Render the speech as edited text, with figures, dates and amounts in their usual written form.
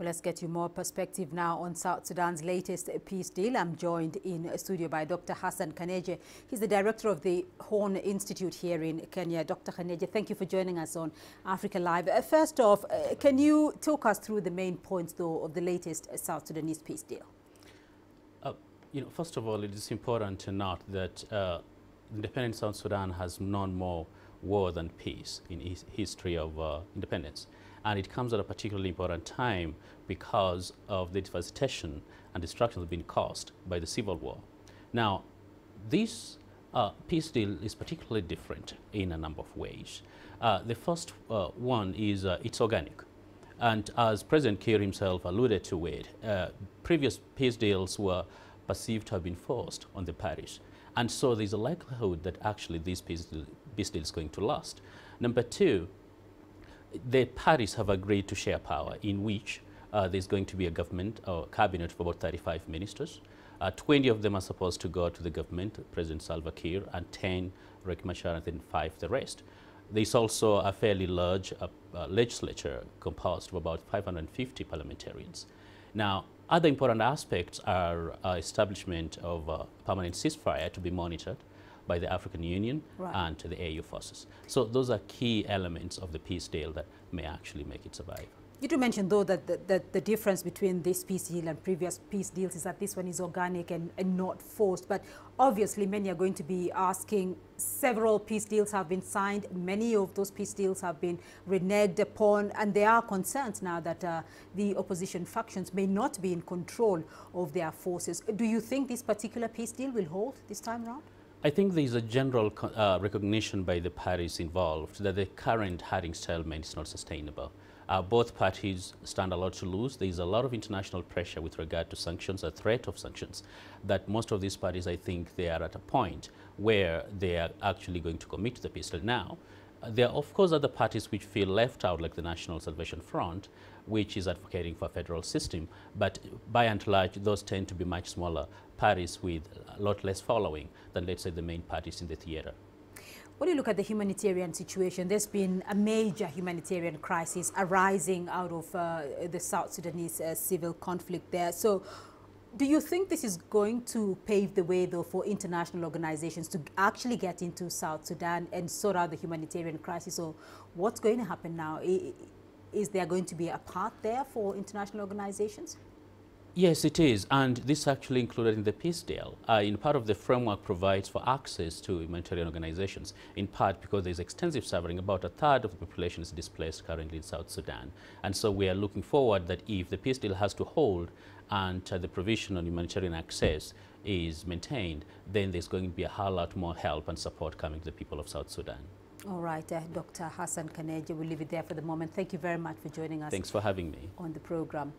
Well, let's get you more perspective now on South Sudan's latest peace deal. I'm joined in studio by Dr. Hassan Khannenje. He's the director of the Horn Institute here in Kenya. Dr. Khannenje, thank you for joining us on Africa Live. First off, can you talk us through the main points, though, of the latest South Sudanese peace deal? First of all, it is important to note that independent South Sudan has known more war than peace in its history of independence. And it comes at a particularly important time because of the devastation and destruction that's been caused by the civil war. Now, this peace deal is particularly different in a number of ways. The first one is it's organic. And as President Kiir himself alluded to it, previous peace deals were perceived to have been forced on the parties. And so there's a likelihood that actually this peace deal is going to last. Number two, the parties have agreed to share power, in which there's going to be a government or cabinet of about 35 ministers. 20 of them are supposed to go to the government, President Salva Kiir, and 10 Riek Machar, and then 5 the rest. There's also a fairly large legislature composed of about 550 parliamentarians. Now, other important aspects are establishment of a permanent ceasefire to be monitored by the African Union and to the AU forces. So those are key elements of the peace deal that may actually make it survive. You do mention, though, that the difference between this peace deal and previous peace deals is that this one is organic and not forced. But obviously, many are going to be asking, several peace deals have been signed. Many of those peace deals have been reneged upon. And there are concerns now that the opposition factions may not be in control of their forces. Do you think this particular peace deal will hold this time around? I think there is a general recognition by the parties involved that the current hiding stalemate is not sustainable. Both parties stand a lot to lose. There is a lot of international pressure with regard to sanctions, a threat of sanctions, that most of these parties, I think, they are at a point where they are actually going to commit to the peace deal. Now, there are, of course, other parties which feel left out, like the National Salvation Front, which is advocating for a federal system. But by and large, those tend to be much smaller parties with a lot less following than, let's say, the main parties in the theater. When you look at the humanitarian situation, there's been a major humanitarian crisis arising out of the South Sudanese civil conflict there. So do you think this is going to pave the way, though, for international organizations to actually get into South Sudan and sort out the humanitarian crisis? Or what's going to happen now? Is there going to be a path there for international organizations? Yes, it is, and this actually included in the peace deal. In part of the framework provides for access to humanitarian organizations, in part because there's extensive suffering. About a third of the population is displaced currently in South Sudan. And so we are looking forward that if the peace deal has to hold and the provision on humanitarian access is maintained, then there's going to be a whole lot more help and support coming to the people of South Sudan. All right, Dr. Hassan Khannenje, we'll leave it there for the moment. Thank you very much for joining us. Thanks for having me On the program.